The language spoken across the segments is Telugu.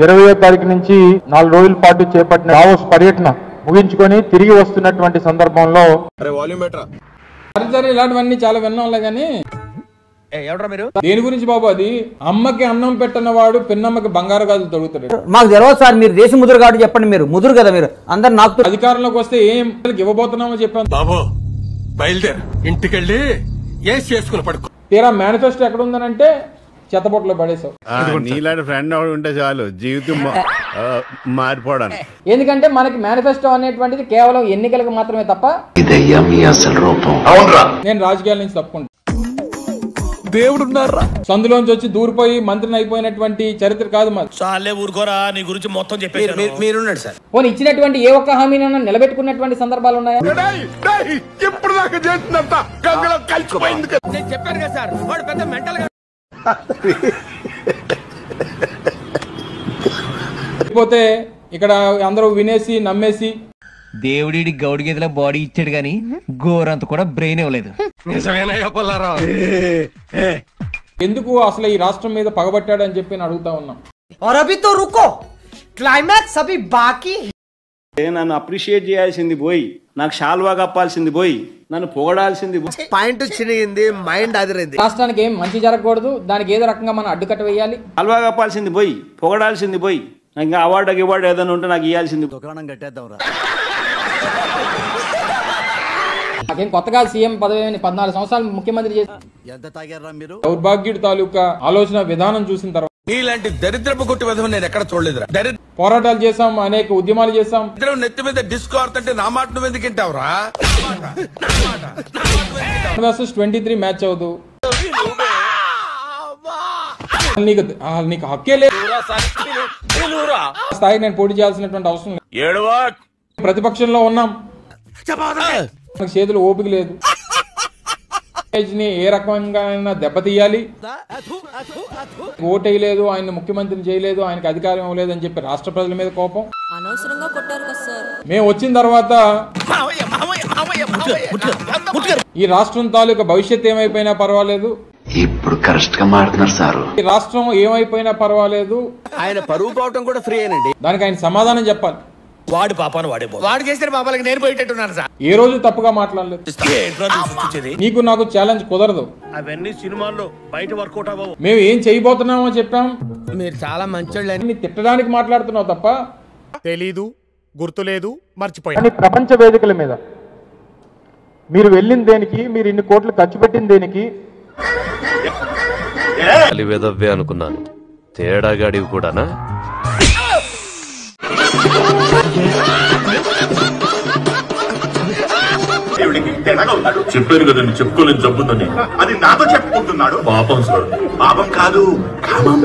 20వ తారీఖు నుంచి 4 రోజుల పాటు చేపట్టిన దావోస్ పర్యటన ముగించుకొని తిరిగి వస్తున్నటువంటి సందర్భంలో ఇలాంటివన్నీ చాలా విన్నాంలే కానీ దేని గురించి బాబు? అది అమ్మకి అన్నం పెట్టినవాడు పిన్నమ్మకి బంగారు గాజులు తొడుగుతాడు. మాకు తెలియదు సార్, మీరు దేశ ముదురు కాబట్టి చెప్పండి. మీరు ముదురు కదా, మీరు అందరు నాకు అధికారంలోకి వస్తే ఏం ఇవ్వబోతున్నామో చెప్పాను బాబు. బయలుదేరు, ఇంటికెళ్ళి ఏం చేసుకుని పడుకో. తీరా మేనిఫెస్టో ఎక్కడ ఉందనంటే చెత్తబొట్టలో పడేసావు. నీలాంటి ఫ్రెండ్ ఉంటే చాలు జీవితం మారిపోవడానికి. ఎందుకంటే మనకి మేనిఫెస్టో అనేటువంటిది కేవలం ఎన్నికలకు మాత్రమే తప్ప నేను రాజకీయాల నుంచి తప్పుకుంటా. దేవుడున్నారా? సందులోంచి వచ్చి దూరిపోయి మంత్రిని అయిపోయినటువంటి చరిత్ర కాదు మాది. చాలే ఊరుకోరా, నీ గురించి మొత్తం చెప్పేసి మీరున్నాడు సార్. పోనీ ఇచ్చినటువంటి ఏ ఒక్క హామీనైనా నిలబెట్టుకున్నటువంటి సందర్భాలు ఉన్నాయా? ఇప్పుడు దాకా చేసినంత గంగలో కలిసిపోయింది. నేను చెప్పాను కదా సార్, వాడు పెద్ద మెంటల్ గా. పోతే ఇక్కడ అందరూ వినేసి నమ్మేసి దేవుడి గౌడి గేదెల బాడీ ఇచ్చాడు గాని గోరంత కూడా బ్రెయిన్ ఇవ్వలేదు. ఎందుకు అసలు ఈ రాష్ట్రం మీద పగబట్టాడు అని చెప్పి నేను అడుగుతా ఉన్నాం. నన్ను అప్రిషియేట్ చేయాల్సింది పోయి, నాకు షాల్వా కప్పాల్సింది పోయి, నన్ను పొగడాల్సింది పాయింట్ చిరిగింది, మైండ్ అదిరింది. రాష్ట్రానికి ఏం మంచి జరగకూడదు, దానికి ఏదో రకంగా మనం అడ్డుకట్ట వేయాలి. షాల్వా కప్పాల్సింది పోయి, పొగడాల్సింది పోయి, నాకు ఇంకా అవార్డు ఏదైనా ఉంటే నాకు ఇవ్వాల్సింది. దుకాణం కట్టేద్దాంరా. నాకేం కొత్తగా సీఎం పదవి 14 సంవత్సరాలు ముఖ్యమంత్రి చేసి ఎంత తాగారా మీరు? దౌర్భాగ్యుడి తాలూకా ఆలోచన విధానం చూసిన తర్వాత నీలాంటి దరిద్రపు కొట్టి విధం నేను ఎక్కడ చూడలేదురా. పోరాటాలు చేశాం, అనేక ఉద్యమాలు చేశాం. నెత్తి మీద డిస్కో ఆడుతుంటే నా మాట నువ్వు ఎందుకు వింటావురా? 23 మ్యాచ్ అవదు. నీకు హక్కే లేదు. స్థాయికి నేను పోటీ చేయాల్సినటువంటి అవసరం లేదు. ప్రతిపక్షంలో ఉన్నాం, చేతులు ఓపిక లేదు. ఏ రకంగా దెబ్బతీయాలి, ఓటేయలేదు, ఆయన ముఖ్యమంత్రిని చేయలేదు, ఆయనకు అధికారం ఇవ్వలేదు అని చెప్పి రాష్ట్ర ప్రజల మీద కోపం. అనవసరంగా కొట్టారు కదా సార్. మేము వచ్చిన తర్వాత ఈ రాష్ట్రం తాలూకా భవిష్యత్ ఏమైపోయినా పర్వాలేదు, ఇప్పుడు కరెక్ట్ గా మాట్లాడుతున్నారు సార్. ఈ రాష్ట్రం ఏమైపోయినా పర్వాలేదు, ఆయన పరువు పోవటం కూడా ఫ్రీ అయినండి. దానికి ఆయన సమాధానం చెప్పాలి. వాడి పాపాను వాడు చేసిన పాపాలకి నేను పోయేటట్టున్నాను సార్. ఏ రోజు తప్పుగా మాట్లాడలేదు. నీకు నాకు ఛాలెంజ్ కుదరదు. అవన్నీ సినిమాల్లో బయట వర్కౌట్ అవ్వవు. మేము ఏం చేయబోతున్నామో చెప్పాం. మీరు చాలా మంచోళ్ళని తిట్టడానికి మాట్లాడుతున్నావు తప్ప తెలీదు, గుర్తులేదు, మర్చిపోయి. కానీ ప్రపంచ వేదికల మీద మీరు వెళ్ళిన దేనికి, మీరు ఇన్ని కోట్లు ఖర్చు పెట్టిన దేనికి? వెదవ్వే అనుకున్నాను, తేడాగాడివి కూడానా? చెప్పాను కదండి, చెప్పుకోలేని జబ్బుందని. అది నాతో చెప్పుకుంటున్నాడు. పాపం సార్, పాపం కాదు, కామం.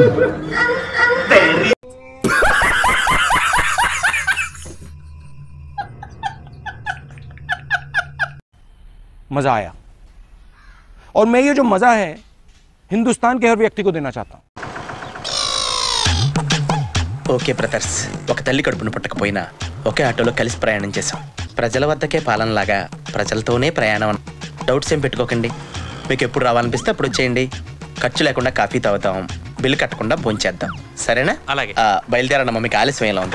मजा आया और मैं ये जो मजा है हिंदुस्तान के हर व्यक्ति को देना चाहता हूं. ఓకే బ్రదర్స్, ఒక తల్లి కడుపును పుట్టకపోయినా ఒకే ఆటోలో కలిసి ప్రయాణం చేశాం. ప్రజల వద్దకే పాలనలాగా ప్రజలతోనే ప్రయాణం. డౌట్స్ ఏం పెట్టుకోకండి. మీకు ఎప్పుడు రావాలనిపిస్తే అప్పుడు వచ్చేయండి. ఖర్చు లేకుండా కాఫీ తాగుతాం, బిల్లు కట్టకుండా భోంచేద్దాం. సరేనా? అలాగే. బయలుదేరమ్మా, మీకు ఆలస్యం ఎలా ఉంది?